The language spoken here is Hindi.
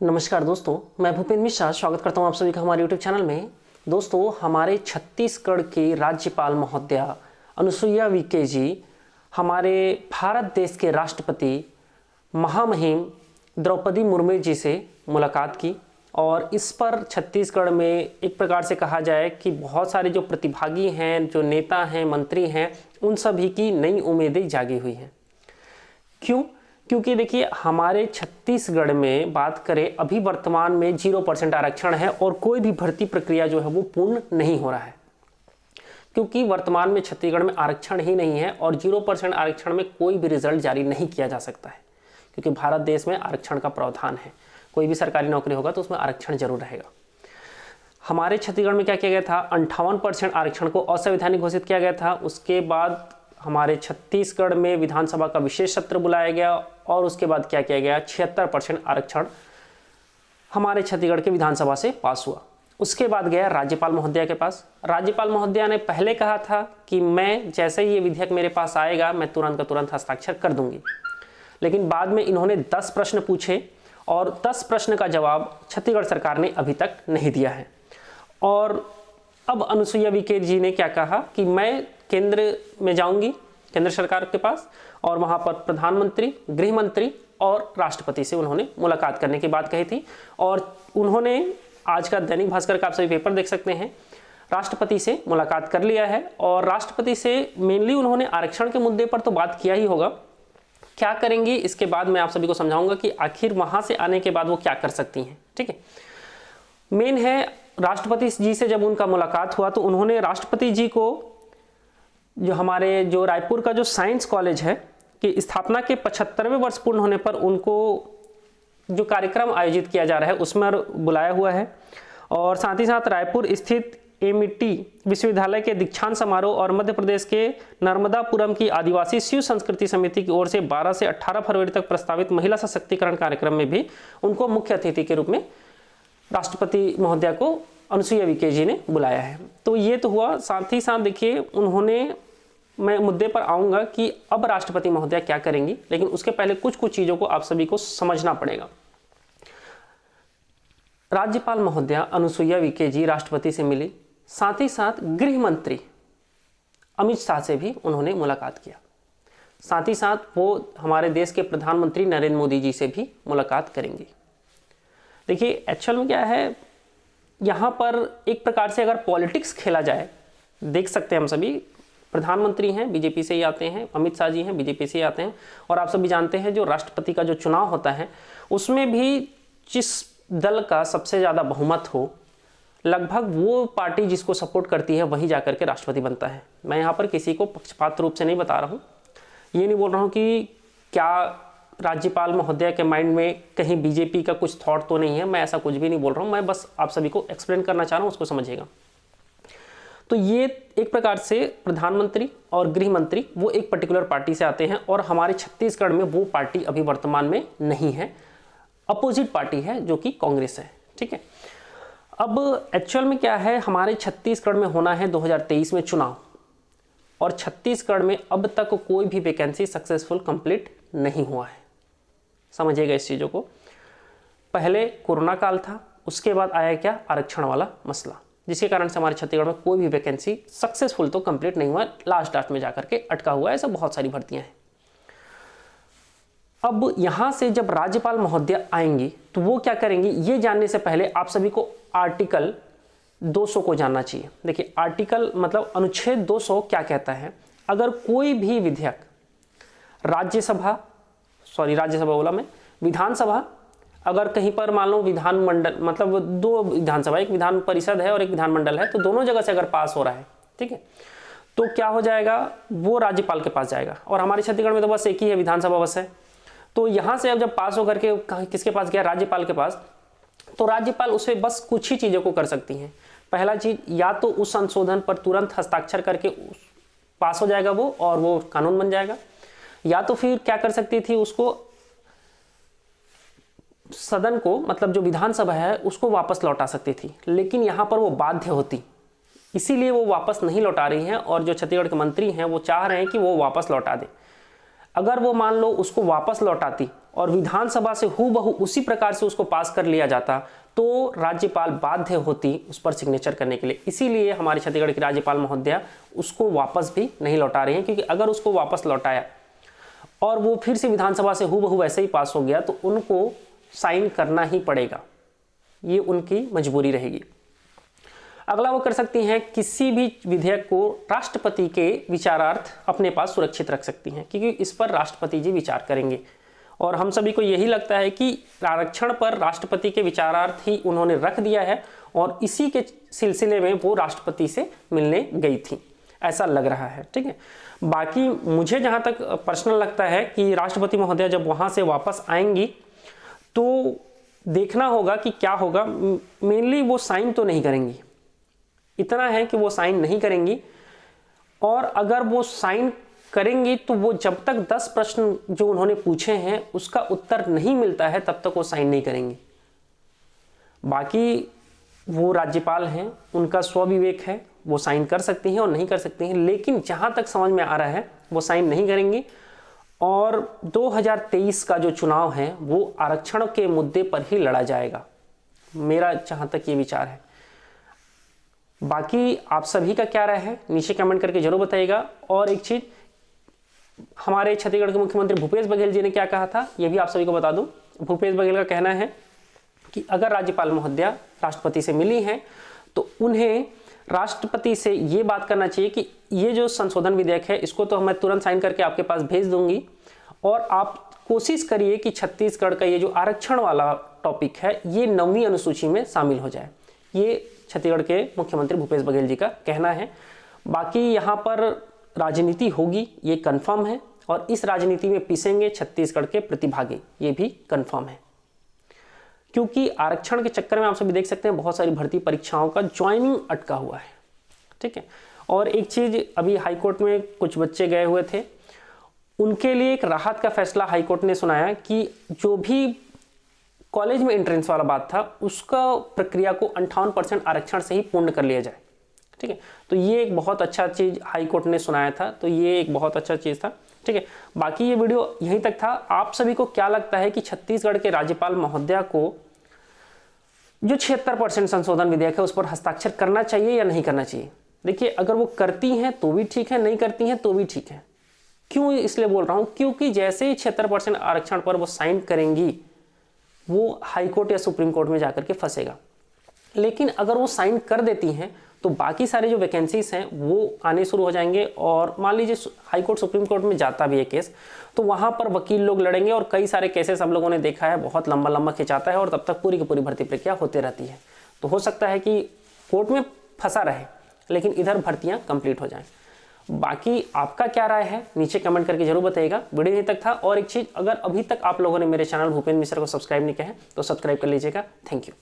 नमस्कार दोस्तों, मैं भूपेंद्र मिश्रा स्वागत करता हूं आप सभी का हमारे YouTube चैनल में। दोस्तों, हमारे छत्तीसगढ़ के राज्यपाल महोदया अनुसुईया उइके जी हमारे भारत देश के राष्ट्रपति महामहिम द्रौपदी मुर्मू जी से मुलाकात की और इस पर छत्तीसगढ़ में एक प्रकार से कहा जाए कि बहुत सारे जो प्रतिभागी हैं, जो नेता हैं, मंत्री हैं, उन सभी की नई उम्मीदें जागी हुई हैं। क्यों? क्योंकि देखिए, हमारे छत्तीसगढ़ में बात करें अभी वर्तमान में 0% आरक्षण है और कोई भी भर्ती प्रक्रिया जो है वो पूर्ण नहीं हो रहा है, क्योंकि वर्तमान में छत्तीसगढ़ में आरक्षण ही नहीं है और 0% आरक्षण में कोई भी रिजल्ट जारी नहीं किया जा सकता है, क्योंकि भारत देश में आरक्षण का प्रावधान है। कोई भी सरकारी नौकरी होगा तो उसमें आरक्षण जरूर रहेगा। हमारे छत्तीसगढ़ में क्या किया गया था, 58% आरक्षण को असंवैधानिक घोषित किया गया था। उसके बाद हमारे छत्तीसगढ़ में विधानसभा का विशेष सत्र बुलाया गया और उसके बाद क्या किया गया, 76% आरक्षण हमारे छत्तीसगढ़ के विधानसभा से पास हुआ। उसके बाद गया राज्यपाल महोदया के पास। राज्यपाल महोदया ने पहले कहा था कि मैं जैसे ही ये विधेयक मेरे पास आएगा मैं तुरंत का तुरंत हस्ताक्षर कर दूंगी, लेकिन बाद में इन्होंने 10 प्रश्न पूछे और 10 प्रश्न का जवाब छत्तीसगढ़ सरकार ने अभी तक नहीं दिया है। और अब अनुसुईया उइके जी ने क्या कहा कि मैं केंद्र में जाऊंगी, केंद्र सरकार के पास, और वहां पर प्रधानमंत्री, गृह मंत्री और राष्ट्रपति से उन्होंने मुलाकात करने की बात कही थी। और उन्होंने आज का दैनिक भास्कर का आप सभी पेपर देख सकते हैं, राष्ट्रपति से मुलाकात कर लिया है और राष्ट्रपति से मेनली उन्होंने आरक्षण के मुद्दे पर तो बात किया ही होगा। क्या करेंगी इसके बाद मैं आप सभी को समझाऊंगा कि आखिर वहां से आने के बाद वो क्या कर सकती हैं। ठीक है, मेन है राष्ट्रपति जी से जब उनका मुलाकात हुआ तो उन्होंने राष्ट्रपति जी को जो हमारे जो रायपुर का जो साइंस कॉलेज है कि स्थापना के 75वें वर्ष पूर्ण होने पर उनको जो कार्यक्रम आयोजित किया जा रहा है उसमें बुलाया हुआ है। और साथ ही साथ रायपुर स्थित एमईटी विश्वविद्यालय के दीक्षांत समारोह और मध्य प्रदेश के नर्मदापुरम की आदिवासी शिव संस्कृति समिति की ओर से 12 से 18 फरवरी तक प्रस्तावित महिला सशक्तिकरण कार्यक्रम में भी उनको मुख्य अतिथि के रूप में राष्ट्रपति महोदया को अनुसुईया उइके जी ने बुलाया है। तो ये तो हुआ। साथ ही साथ देखिए, उन्होंने, मैं मुद्दे पर आऊंगा कि अब राष्ट्रपति महोदया क्या करेंगी, लेकिन उसके पहले कुछ कुछ चीजों को आप सभी को समझना पड़ेगा। राज्यपाल महोदया अनुसुईया उइके जी राष्ट्रपति से मिली, साथ ही साथ गृह मंत्री अमित शाह से भी उन्होंने मुलाकात किया। साथ ही साथ वो हमारे देश के प्रधानमंत्री नरेंद्र मोदी जी से भी मुलाकात करेंगी। देखिए, एक्चुअल में क्या है, यहाँ पर एक प्रकार से अगर पॉलिटिक्स खेला जाए, देख सकते हैं हम सभी, प्रधानमंत्री हैं बीजेपी से ही आते हैं, अमित शाह जी हैं बीजेपी से ही आते हैं, और आप सभी जानते हैं जो राष्ट्रपति का जो चुनाव होता है उसमें भी जिस दल का सबसे ज़्यादा बहुमत हो, लगभग वो पार्टी जिसको सपोर्ट करती है वही जाकर के राष्ट्रपति बनता है। मैं यहाँ पर किसी को पक्षपात रूप से नहीं बता रहा हूँ, ये नहीं बोल रहा हूँ कि क्या राज्यपाल महोदया के माइंड में कहीं बीजेपी का कुछ थॉट तो नहीं है, मैं ऐसा कुछ भी नहीं बोल रहा हूँ, मैं बस आप सभी को एक्सप्लेन करना चाह रहा हूँ, उसको समझिएगा। तो ये एक प्रकार से प्रधानमंत्री और गृह मंत्री वो एक पर्टिकुलर पार्टी से आते हैं और हमारे छत्तीसगढ़ में वो पार्टी अभी वर्तमान में नहीं है, अपोजिट पार्टी है जो कि कांग्रेस है। ठीक है, अब एक्चुअल में क्या है, हमारे छत्तीसगढ़ में होना है 2023 में चुनाव, और छत्तीसगढ़ में अब तक कोई भी वैकेंसी सक्सेसफुल कंप्लीट नहीं हुआ है। समझिएगा इस चीज़ों को। पहले कोरोना काल था, उसके बाद आया क्या, आरक्षण वाला मसला, जिसके कारण से हमारे छत्तीसगढ़ में कोई भी वैकेंसी सक्सेसफुल तो कंप्लीट नहीं हुआ, लास्ट में जाकर के अटका हुआ है। ऐसा बहुत सारी भर्तियां हैं। अब यहां से जब राज्यपाल महोदया आएंगी तो वो क्या करेंगी, ये जानने से पहले आप सभी को आर्टिकल 200 को जानना चाहिए। देखिए, आर्टिकल मतलब अनुच्छेद 200 क्या कहता है, अगर कोई भी विधेयक राज्यसभा बोला मैं, विधानसभा, अगर कहीं पर मान लो विधानमंडल, मतलब 2 विधानसभा, एक विधान परिषद है और एक विधानमंडल है, तो दोनों जगह से अगर पास हो रहा है, ठीक है, तो क्या हो जाएगा, वो राज्यपाल के पास जाएगा। और हमारे छत्तीसगढ़ में तो बस एक ही है, विधानसभा बस है। तो यहां से अब जब पास होकर के किसके पास गया, राज्यपाल के पास, तो राज्यपाल उसे बस कुछ ही चीजों को कर सकती हैं। पहला चीज, या तो उस संशोधन पर तुरंत हस्ताक्षर करके पास हो जाएगा वो और वो कानून बन जाएगा, या तो फिर क्या कर सकती थी, उसको सदन को, मतलब जो विधानसभा है उसको वापस लौटा सकती थी। लेकिन यहां पर वो बाध्य होती, इसीलिए वो वापस नहीं लौटा रही हैं और जो छत्तीसगढ़ के मंत्री हैं वो चाह रहे हैं कि वो वापस लौटा दे। अगर वो मान लो उसको वापस लौटाती और विधानसभा से हूबहू उसी प्रकार से उसको पास कर लिया जाता तो राज्यपाल बाध्य होती उस पर सिग्नेचर करने के लिए। इसीलिए हमारे छत्तीसगढ़ की राज्यपाल महोदया उसको वापस भी नहीं लौटा रही हैं, क्योंकि अगर उसको वापस लौटाया और वो फिर से विधानसभा से हूबहू वैसे ही पास हो गया तो उनको साइन करना ही पड़ेगा, ये उनकी मजबूरी रहेगी। अगला वो कर सकती हैं किसी भी विधेयक को राष्ट्रपति के विचारार्थ अपने पास सुरक्षित रख सकती हैं, क्योंकि इस पर राष्ट्रपति जी विचार करेंगे और हम सभी को यही लगता है कि आरक्षण पर राष्ट्रपति के विचारार्थ ही उन्होंने रख दिया है और इसी के सिलसिले में वो राष्ट्रपति से मिलने गई थी, ऐसा लग रहा है। ठीक है, बाकी मुझे जहाँ तक पर्सनल लगता है कि राष्ट्रपति महोदया जब वहाँ से वापस आएंगी तो देखना होगा कि क्या होगा। मेनली वो साइन तो नहीं करेंगी, इतना है कि वो साइन नहीं करेंगी, और अगर वो साइन करेंगी तो वो जब तक 10 प्रश्न जो उन्होंने पूछे हैं उसका उत्तर नहीं मिलता है तब तक वो साइन नहीं करेंगी। बाकी वो राज्यपाल हैं, उनका स्वविवेक है, वो साइन कर सकती हैं और नहीं कर सकती हैं, लेकिन जहाँ तक समझ में आ रहा है वो साइन नहीं करेंगी। और 2023 का जो चुनाव है वो आरक्षण के मुद्दे पर ही लड़ा जाएगा, मेरा जहाँ तक ये विचार है। बाकी आप सभी का क्या राय है नीचे कमेंट करके जरूर बताइएगा। और एक चीज़, हमारे छत्तीसगढ़ के मुख्यमंत्री भूपेश बघेल जी ने क्या कहा था ये भी आप सभी को बता दूं। भूपेश बघेल का कहना है कि अगर राज्यपाल महोदया राष्ट्रपति से मिली हैं तो उन्हें राष्ट्रपति से ये बात करना चाहिए कि ये जो संशोधन विधेयक है इसको तो मैं तुरंत साइन करके आपके पास भेज दूंगी, और आप कोशिश करिए कि छत्तीसगढ़ का ये जो आरक्षण वाला टॉपिक है ये 9वीं अनुसूची में शामिल हो जाए। ये छत्तीसगढ़ के मुख्यमंत्री भूपेश बघेल जी का कहना है। बाकी यहाँ पर राजनीति होगी ये कंफर्म है, और इस राजनीति में पीसेंगे छत्तीसगढ़ के प्रतिभागी, ये भी कंफर्म है, क्योंकि आरक्षण के चक्कर में आप सभी देख सकते हैं बहुत सारी भर्ती परीक्षाओं का ज्वाइनिंग अटका हुआ है। ठीक है, और एक चीज़, अभी हाईकोर्ट में कुछ बच्चे गए हुए थे, उनके लिए एक राहत का फैसला हाईकोर्ट ने सुनाया कि जो भी कॉलेज में एंट्रेंस वाला बात था उसका प्रक्रिया को 58% आरक्षण से ही पूर्ण कर लिया जाए। ठीक है, तो ये एक बहुत अच्छा चीज़ हाईकोर्ट ने सुनाया था, तो ये एक बहुत अच्छा चीज़ था। ठीक है, बाकी ये वीडियो यहीं तक था। आप सभी को क्या लगता है कि छत्तीसगढ़ के राज्यपाल महोदया को जो 76% संशोधन विधेयक है उस पर हस्ताक्षर करना चाहिए या नहीं करना चाहिए? देखिए, अगर वो करती हैं तो भी ठीक है, नहीं करती हैं तो भी ठीक है। क्यों इसलिए बोल रहा हूँ, क्योंकि जैसे ही 76% आरक्षण पर वो साइन करेंगी वो हाईकोर्ट या सुप्रीम कोर्ट में जाकर के फंसेगा। लेकिन अगर वो साइन कर देती हैं तो बाकी सारे जो वैकेंसीज हैं वो आने शुरू हो जाएंगे, और मान लीजिए हाईकोर्ट सुप्रीम कोर्ट में जाता भी है केस तो वहाँ पर वकील लोग लड़ेंगे, और कई सारे केसेस हम लोगों ने देखा है बहुत लंबा लंबा खिंचाता है और तब तक पूरी की पूरी भर्ती प्रक्रिया होती रहती है। तो हो सकता है कि कोर्ट में फंसा रहे लेकिन इधर भर्तियाँ कंप्लीट हो जाएँ। बाकी आपका क्या राय है नीचे कमेंट करके जरूर बताइएगा। वीडियो यहीं तक था। और एक चीज़, अगर अभी तक आप लोगों ने मेरे चैनल भूपेंद्र मिश्रा को सब्सक्राइब नहीं किया है तो सब्सक्राइब कर लीजिएगा। Thank you.